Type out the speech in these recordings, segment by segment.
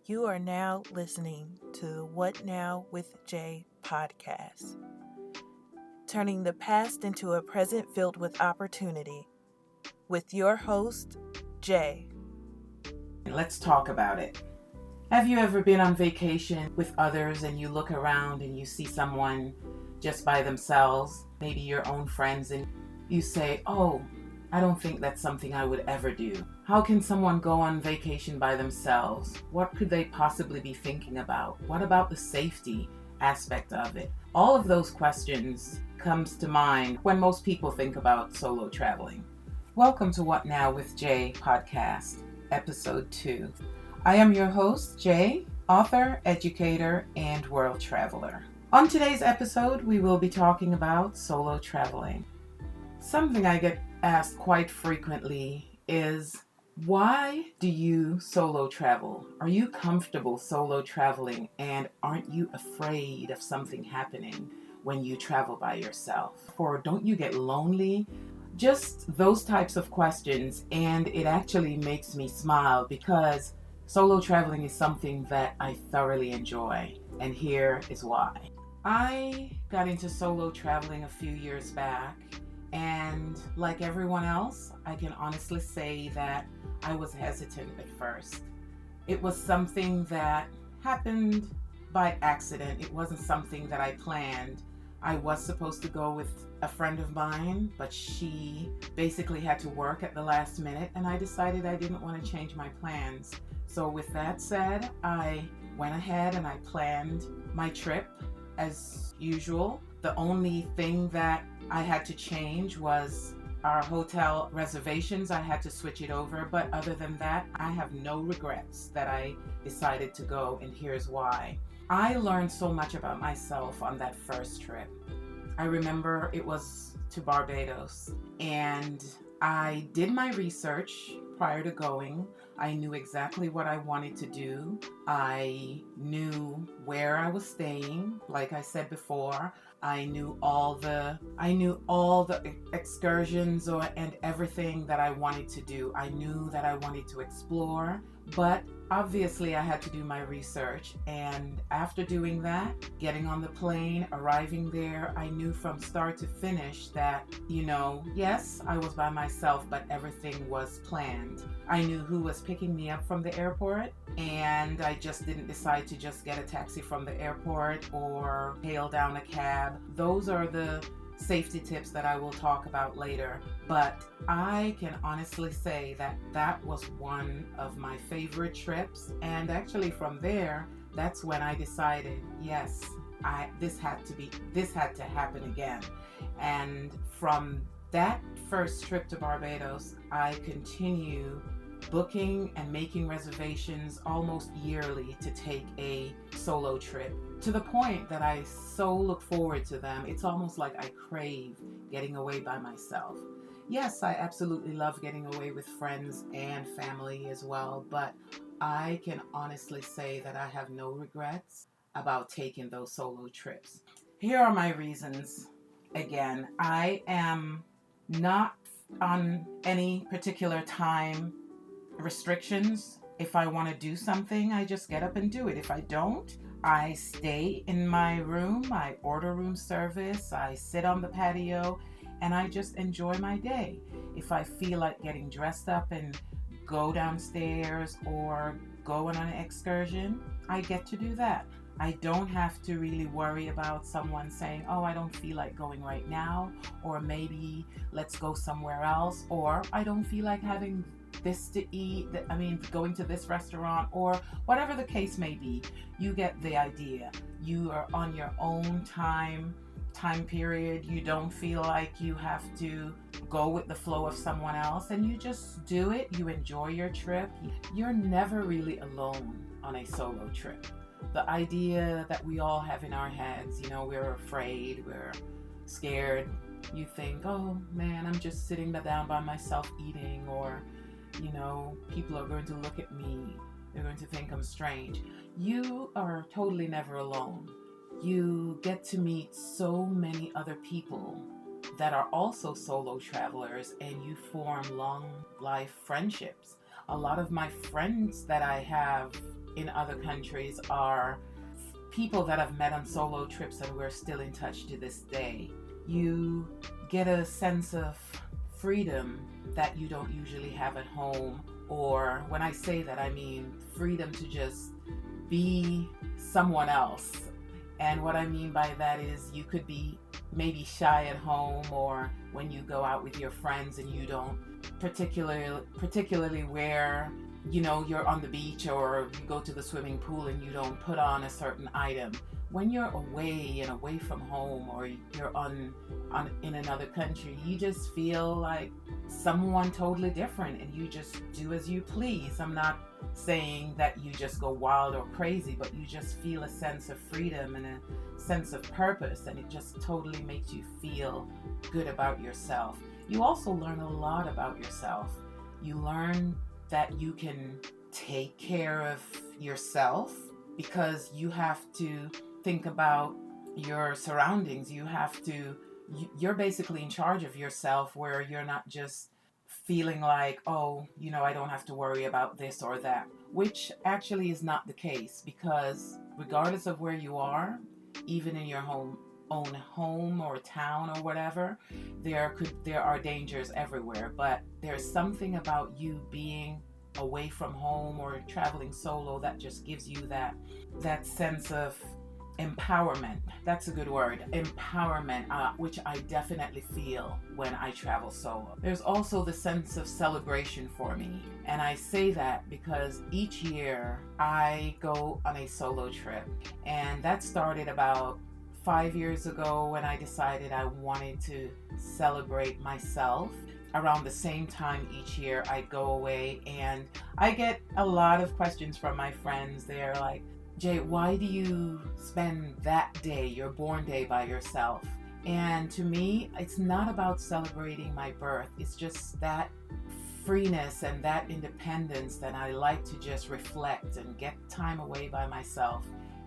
You are now listening to the What Now with Jay podcast, turning the past into a present filled with opportunity, with your host, Jay. Let's talk about it. Have you ever been on vacation with others and you look around and you see someone just by themselves, maybe your own friends, and you say, "Oh, I don't think that's something I would ever do." How can someone go on vacation by themselves? What could they possibly be thinking about? What about the safety aspect of it? All of those questions comes to mind when most people think about solo traveling. Welcome to What Now with Jay podcast, episode 2. I am your host, Jay, author, educator, and world traveler. On today's episode, we will be talking about solo traveling. Something I get asked quite frequently is, why do you solo travel? Are you comfortable solo traveling, and aren't you afraid of something happening when you travel by yourself? Or don't you get lonely? Just those types of questions, and it actually makes me smile because solo traveling is something that I thoroughly enjoy, and here is why. I got into solo traveling a few years back, and like everyone else, I can honestly say that I was hesitant at first. It was something that happened by accident. It wasn't something that I planned. I was supposed to go with a friend of mine, but she basically had to work at the last minute, and I decided I didn't want to change my plans. So with that said, I went ahead and I planned my trip as usual. The only thing that I had to change was our hotel reservations. I had to switch it over, but other than that, I have no regrets that I decided to go, and here's why. I learned so much about myself on that first trip. I remember it was to Barbados, and I did my research prior to going. I knew exactly what I wanted to do. I knew where I was staying. Like I said before, I knew all the excursions and everything that I wanted to do. I knew that I wanted to explore, but obviously I had to do my research. And after doing that, getting on the plane, arriving there, I knew from start to finish that, yes, I was by myself, but everything was planned. I knew who was picking me up from the airport, and I just didn't decide to just get a taxi from the airport or hail down a cab. Those are the safety tips that I will talk about later, but I can honestly say that that was one of my favorite trips, and actually from there, that's when I decided, yes, this had to happen again. And from that first trip to Barbados, I continue booking and making reservations almost yearly to take a solo trip, to the point that I so look forward to them. It's almost like I crave getting away by myself. Yes, I absolutely love getting away with friends and family as well, but I can honestly say that I have no regrets about taking those solo trips. Here are my reasons. Again, I am not on any particular time restrictions. If I want to do something, I just get up and do it. If I don't, I stay in my room, I order room service, I sit on the patio, and I just enjoy my day. If I feel like getting dressed up and go downstairs or go on an excursion, I get to do that. I don't have to really worry about someone saying, "Oh, I don't feel like going right now," or maybe let's go somewhere else, or I don't feel like having this to eat, going to this restaurant, or whatever the case may be. You get the idea. You are on your own time period. You don't feel like you have to go with the flow of someone else, and you just do it. You enjoy your trip. You're never really alone on a solo trip. The idea that we all have in our heads, we're afraid, we're scared. You think, "Oh man, I'm just sitting down by myself eating," or people are going to look at me. They're going to think I'm strange. You are totally never alone. You get to meet so many other people that are also solo travelers, and you form long life friendships. A lot of my friends that I have in other countries are people that I've met on solo trips and we're still in touch to this day. You get a sense of freedom that you don't usually have at home. Or when I say that, I mean freedom to just be someone else. And what I mean by that is you could be maybe shy at home, or when you go out with your friends and you don't particularly where you're on the beach or you go to the swimming pool and you don't put on a certain item. When you're away from home, or you're in another country, you just feel like someone totally different and you just do as you please. I'm not saying that you just go wild or crazy, but you just feel a sense of freedom and a sense of purpose, and it just totally makes you feel good about yourself. You also learn a lot about yourself. You learn that you can take care of yourself because you have to think about your surroundings. You're basically in charge of yourself, where you're not just feeling like, I don't have to worry about this or that, which actually is not the case, because regardless of where you are, even in your own home or town or whatever, there are dangers everywhere. But there's something about you being away from home or traveling solo that just gives you that sense of empowerment. That's a good word, empowerment, which I definitely feel when I travel solo. There's also the sense of celebration for me, and I say that because each year I go on a solo trip, and that started about 5 years ago when I decided I wanted to celebrate myself. Around the same time each year I go away, and I get a lot of questions from my friends. They're like, Jay, why do you spend that day, your born day, by yourself? And to me, it's not about celebrating my birth. It's just that freeness and that independence that I like to just reflect and get time away by myself.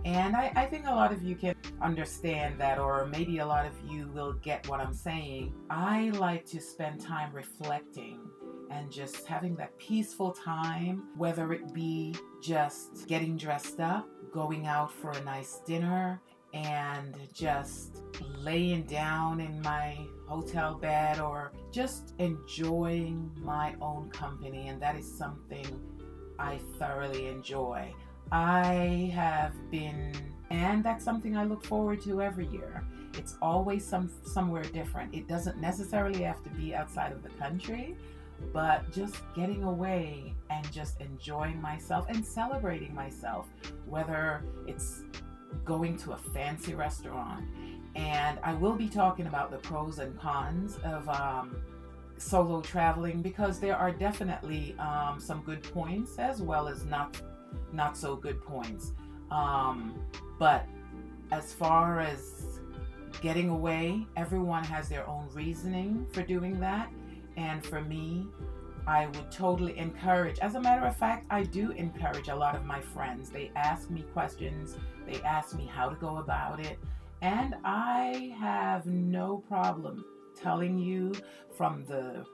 And I think a lot of you can understand that, or maybe a lot of you will get what I'm saying. I like to spend time reflecting and just having that peaceful time, whether it be just getting dressed up, going out for a nice dinner, and just laying down in my hotel bed, or just enjoying my own company. And that is something I thoroughly enjoy. I have been, and that's something I look forward to every year. It's always somewhere different. It doesn't necessarily have to be outside of the country, but just getting away and just enjoying myself and celebrating myself, whether it's going to a fancy restaurant. And I will be talking about the pros and cons of solo traveling, because there are definitely some good points as well as not so good points. But as far as getting away, everyone has their own reasoning for doing that. And for me, I would totally encourage. As a matter of fact, I do encourage a lot of my friends. They ask me questions. They ask me how to go about it. And I have no problem telling you from the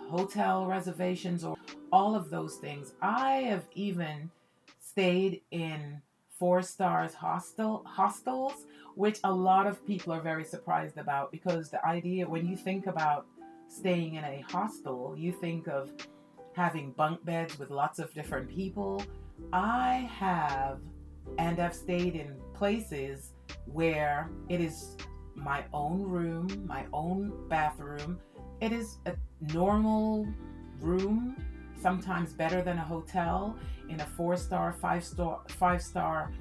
hotel reservations or all of those things. I have even stayed in 4-star hostels, which a lot of people are very surprised about, because the idea, when you think about staying in a hostel, you think of having bunk beds with lots of different people. I have, and I've stayed in places where it is my own room, my own bathroom. It is a normal room, sometimes better than a hotel, in a 4-star, 5-star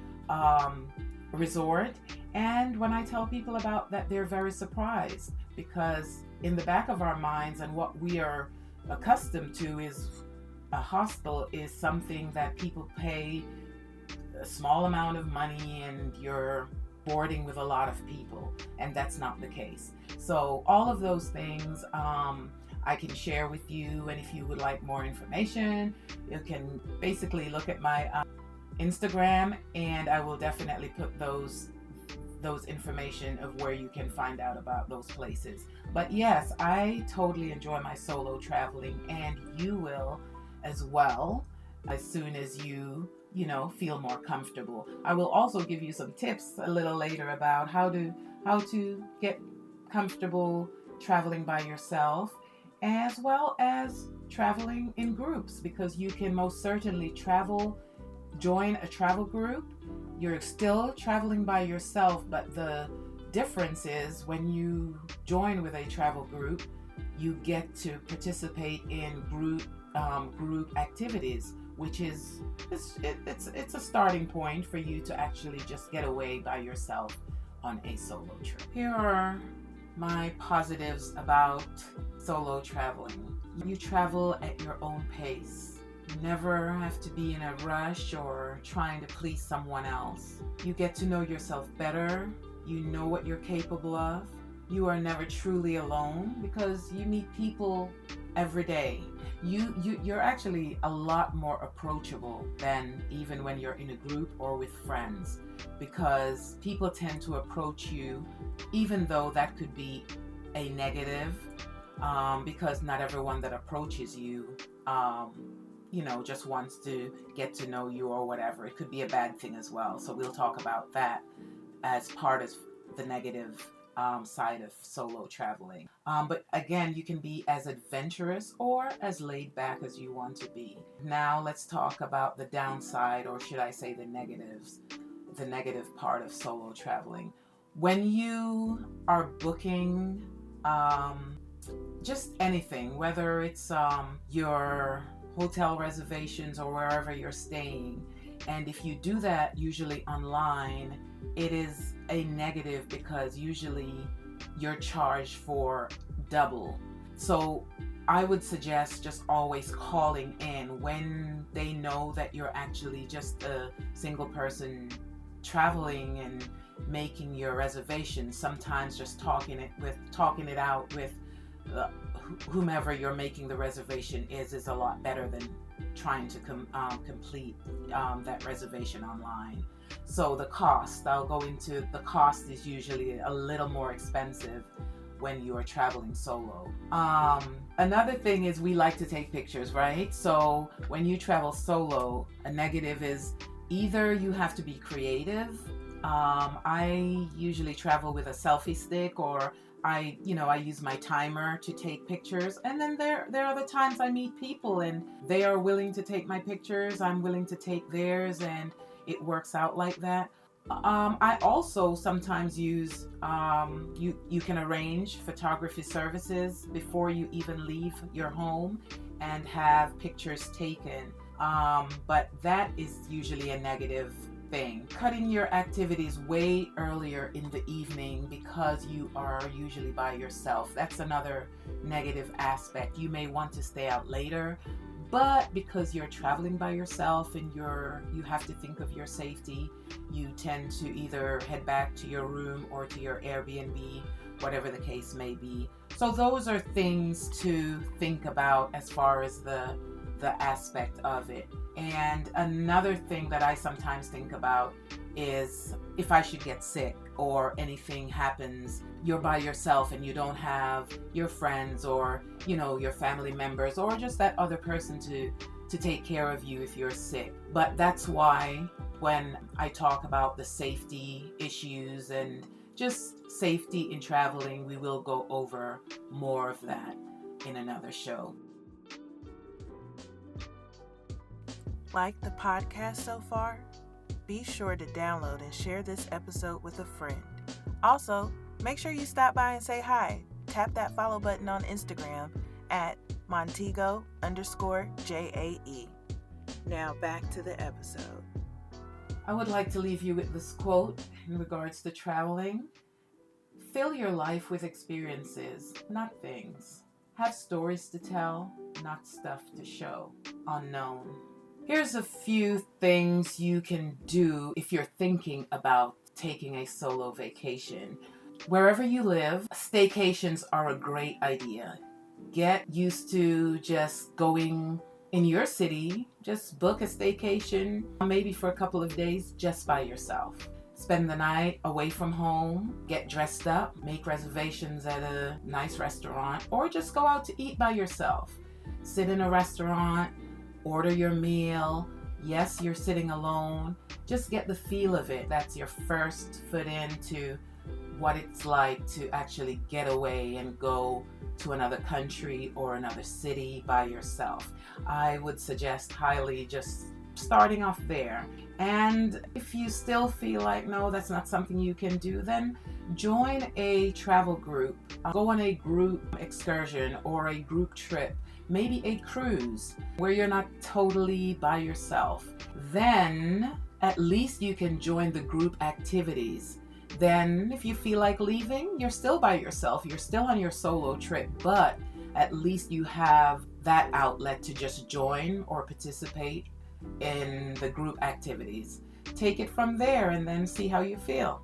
resort. And when I tell people about that, they're very surprised, because in the back of our minds and what we are accustomed to is a hostel is something that people pay a small amount of money and you're boarding with a lot of people, and that's not the case. So all of those things I can share with you, and if you would like more information, you can basically look at my Instagram, and I will definitely put those information of where you can find out about those places. But yes, I totally enjoy my solo traveling, and you will as well. as soon as you feel more comfortable. I will also give you some tips a little later about how to get comfortable traveling by yourself, as well as traveling in groups, because you can most certainly join a travel group. You're still traveling by yourself, but the difference is when you join with a travel group, you get to participate in group activities, which is it's a starting point for you to actually just get away by yourself on a solo trip. Here are my positives about solo traveling. You travel at your own pace. You never have to be in a rush or trying to please someone else. You get to know yourself better. You know what you're capable of. You are never truly alone because you meet people every day. You're actually a lot more approachable than even when you're in a group or with friends, because people tend to approach you, even though that could be a negative, because not everyone that approaches you, just wants to get to know you or whatever. It could be a bad thing as well. So we'll talk about that as part of the negative side of solo traveling. But again, you can be as adventurous or as laid back as you want to be. Now let's talk about the downside, or should I say the negatives, the negative part of solo traveling. When you are booking just anything, whether it's your hotel reservations or wherever you're staying, and if you do that usually online, it is a negative because usually you're charged for double. So I would suggest just always calling in when they know that you're actually just a single person traveling and making your reservations. Sometimes just talking it out with whomever you're making the reservation is a lot better than trying to complete that reservation online. So the cost, I'll go into the cost, is usually a little more expensive when you are traveling solo. Another thing is we like to take pictures, right? So when you travel solo, a negative is either you have to be creative. I usually travel with a selfie stick, or I use my timer to take pictures. And then there are the times I meet people and they are willing to take my pictures. I'm willing to take theirs, and it works out like that. I also sometimes use, you can arrange photography services before you even leave your home and have pictures taken. But that is usually a negative thing. Cutting your activities way earlier in the evening because you are usually by yourself. That's another negative aspect. You may want to stay out later, but because you're traveling by yourself and you have to think of your safety, you tend to either head back to your room or to your Airbnb, whatever the case may be. So those are things to think about as far as the aspect of it. And another thing that I sometimes think about is if I should get sick or anything happens, you're by yourself and you don't have your friends or, your family members or just that other person to take care of you if you're sick. But that's why when I talk about the safety issues and just safety in traveling, we will go over more of that in another show. Like the podcast so far? Be sure to download and share this episode with a friend. Also, make sure you stop by and say hi. Tap that follow button on Instagram at Montego_JAE. Now back to the episode. I would like to leave you with this quote in regards to traveling. Fill your life with experiences, not things. Have stories to tell, not stuff to show. Unknown. Here's a few things you can do if you're thinking about taking a solo vacation. Wherever you live, staycations are a great idea. Get used to just going in your city. Just book a staycation, maybe for a couple of days, just by yourself. Spend the night away from home, get dressed up, make reservations at a nice restaurant, or just go out to eat by yourself. Sit in a restaurant, order your meal. Yes, you're sitting alone. Just get the feel of it. That's your first foot into what it's like to actually get away and go to another country or another city by yourself. I would suggest highly just starting off there. And if you still feel like, no, that's not something you can do, then join a travel group. Go on a group excursion or a group trip, maybe a cruise where you're not totally by yourself. Then at least you can join the group activities. Then if you feel like leaving, you're still by yourself. You're still on your solo trip, but at least you have that outlet to just join or participate in the group activities. Take it from there and then see how you feel.